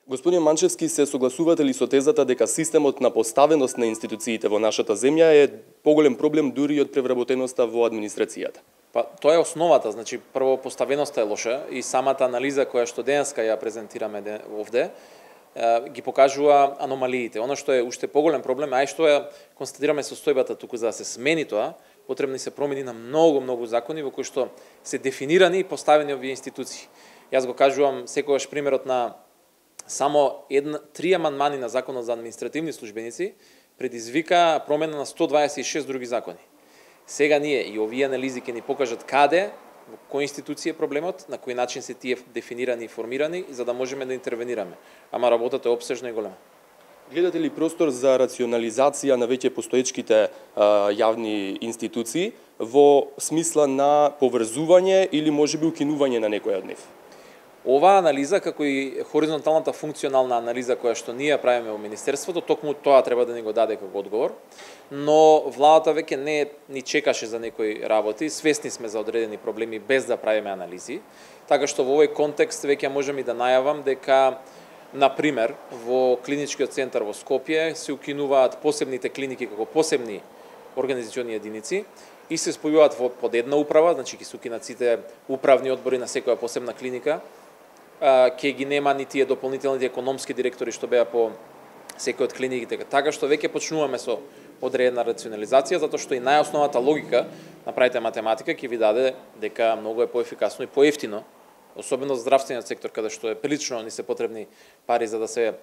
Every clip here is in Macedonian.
Господин Манчевски, се согласувате ли со тезата дека системот на поставеност на институциите во нашата земја е поголем проблем дури од превработеноста во администрацијата? Па, тоа е основата, значи прво поставеноста е лоша и самата анализа која што денеска ја презентираме овде ги покажува аномалиите. Оно што е уште поголем проблем, ај што ја констатираме состојбата туку за да се смени тоа, потребни се промени на многу закони во кои што се дефинирани и поставени овие институции. Јас го кажувам секогаш примерот на само 3 амандмани на Законот за административни службеници предизвика промена на 126 други закони. Сега ние и овие анализи ќе ни покажат каде, во кои институции е проблемот, на кој начин се тие дефинирани и формирани, за да можеме да интервенираме. Ама работата е опсежна и голема. Гледате ли простор за рационализација на веќе постоечките јавни институции во смисла на поврзување или можеби укинување на некоја од нив? Оваа анализа, како и хоризонталната функционална анализа која што ние правиме во Министерството, токму тоа треба да ни го даде како одговор, но владата веќе не ни чекаше за некои работи, свесни сме за одредени проблеми без да правиме анализи, така што во овој контекст веќе можам и да најавам дека, например, во клиничкиот центар во Скопје се укинуваат посебните клиники како посебни организациони единици и се спојуваат под една управа, значи ќе се укинат сите управни одбори на секоја посебна клиника, ќе ги нема ни тие дополнителните економски директори што беа по секој од клиниките, така што веќе почнуваме со одредена рационализација, затоа што и најосновата логика, направите математика, ќе ви даде дека многу е поефикасно и поевтино, особено за здравствениот сектор, каде што е прилично ни се потребни пари за да се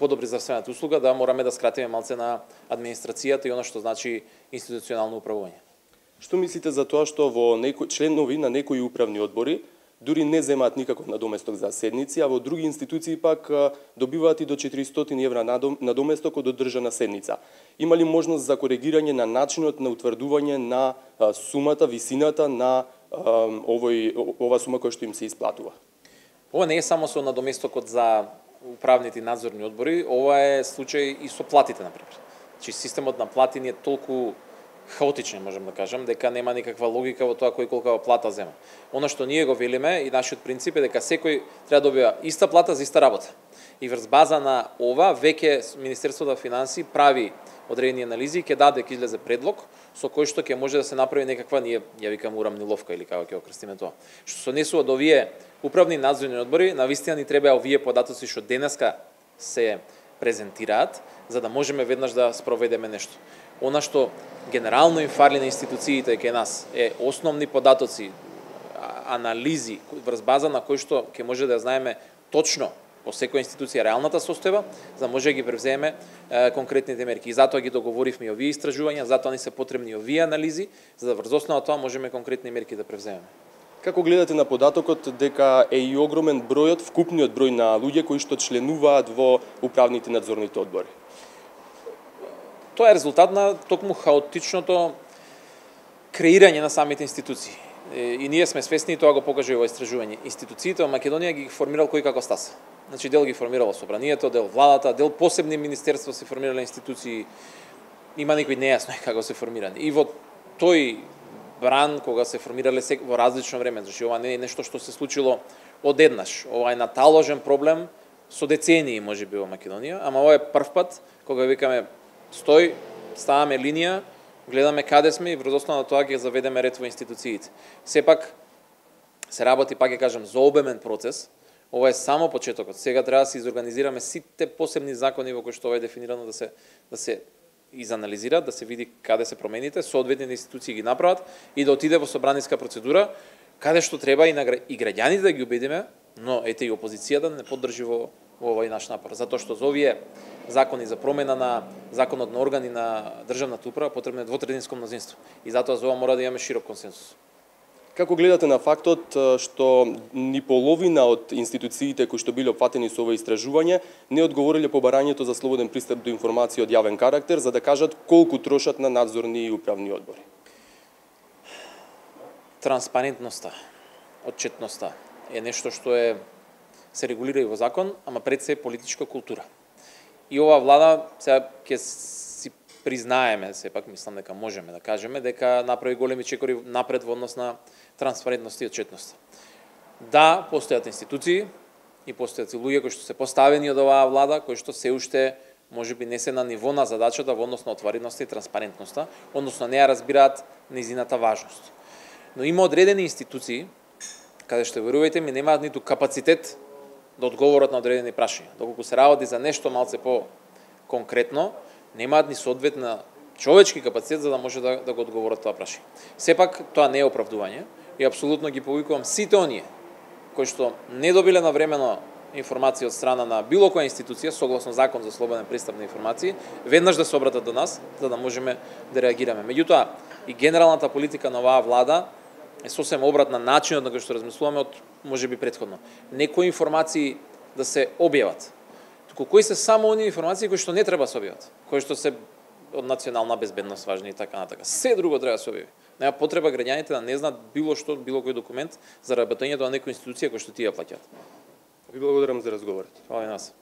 подобри здравствената услуга, да мораме да скратиме малце на администрацијата и она што значи институционално управување. Што мислите за тоа што во членови на некои управни одбори дури не земаат никаков надоместок за седници, а во други институции пак добиваат и до 400 евра надоместок од одржана седница. Има ли можност за коригирање на начинот на утврдување на сумата, висината на ова сума која што им се исплатува? Ова не е само со надоместокот за управните и надзорни одбори, ова е случај и со платите, например. Значи системот на плати ни е толку хаотичен, можам да кажам, дека нема никаква логика во тоа кој колкава плата зема. Оно што ние го велиме и нашиот принцип е дека секој треба да добива иста плата за иста работа. И врз база на ова веќе Министерството на финансии прави одредени анализи и ќе даде, ќе излезе предлог со кој што ќе може да се направи некаква, ние ја викаме урамниловка или како ќе го крстиме тоа. Што се однесува до овие управни надзорни одбори, навистина ни треба овие податоци што денеска се презентираат, за да можеме веднаш да спроведеме нешто. Она што генерално им фарли на институциите кај нас е основни податоци, анализи врз база на кои што ќе може да знаеме точно по секоја институција реалната состојба, за да може да ги превземе конкретните мерки. И затоа ги договоривме и овие истражувања, затоа ни се потребни и овие анализи, за да врз основа тоа можеме конкретни мерки да превземеме. Како гледате на податокот дека е и огромен бројот, вкупниот број на луѓе кои што членуваат во управните надзорните одбори? Тоа е резултат на токму хаотичното креирање на самите институции. И ние сме свесни, и тоа го покажа и во истражување. Институциите во Македонија ги формирал кој како стаса. Значи дел ги формирало собранието, дел владата, дел посебни министерства се формирале институции. Има некои нејасно како се формирани. И во тој бран кога се формирале во различно време, значи ова не е нешто што се случило одеднаш. Ова е наталожен проблем со децении можеби во Македонија, ама ова е прв пат кога викаме стој, ставаме линија, гледаме каде сме и врз основа на тоа ќе заведеме ред во институциите. Сепак се работи, пак ќе кажам, за обемен процес. Ова е само почетокот. Сега треба да се изорганизираме сите посебни закони во кои што ова е дефинирано да се изанализираат, да се види каде се промените, соодветните институции ги направат и да отиде во собраниска процедура, каде што треба и граѓаните да ги убедиме, но ете и опозицијата да не поддржи во овој наш напор. Затоа што за овие закони за промена на законот на органи на државната управа потребно е двотретинско мнозинство. И затоа за ова мора да имаме широк консенсус. Како гледате на фактот што ни половина од институциите кои што биле опфатени со ова истражување не одговориле по барањето за слободен пристап до информации од јавен карактер за да кажат колку трошат на надзорни и управни одбори? Транспарентноста, отчетноста е нешто што се регулира и во закон, ама пред се политичка култура. И ова влада сега ќе си признаеме, сепак мислам дека можеме да кажеме дека направи големи чекори напред во однос на транспарентност и отчетност. Да, постојат институции и постојат и луѓе кои што се поставени од оваа влада, кои што се уште можеби не се на ниво на задачата во однос на отвореноста и транспарентноста, односно не ја разбираат нејзината важност. Но има одредени институции каде што, верувајте ми, немаат ниту капацитет да одговорат на одредени прашања. Доколку се работи за нешто малце по-конкретно, немаат ни соодветна човечки капацитет за да може да го одговорат тоа прашање. Сепак, тоа не е оправдување и апсолутно ги повикувам сите оние кои што не добиле навремено информации од страна на било која институција согласно закон за слободен пристап на информации, веднаш да се обратат до нас за да можеме да реагираме. Меѓутоа, и генералната политика на оваа влада е сосем обратна начинот на кој што размислуваме од можеби претходно. Некои информации да се објават. Туку кои се само оние информации кои што не треба да се објават, кои што се од национална безбедност важни и така натака. Се друго треба да се објави. Нема потреба граѓаните да не знаат било што, било кој документ за работењето на некоја институција кој што тие плаќаат. Ви благодарам за разговорот. Фала и нас.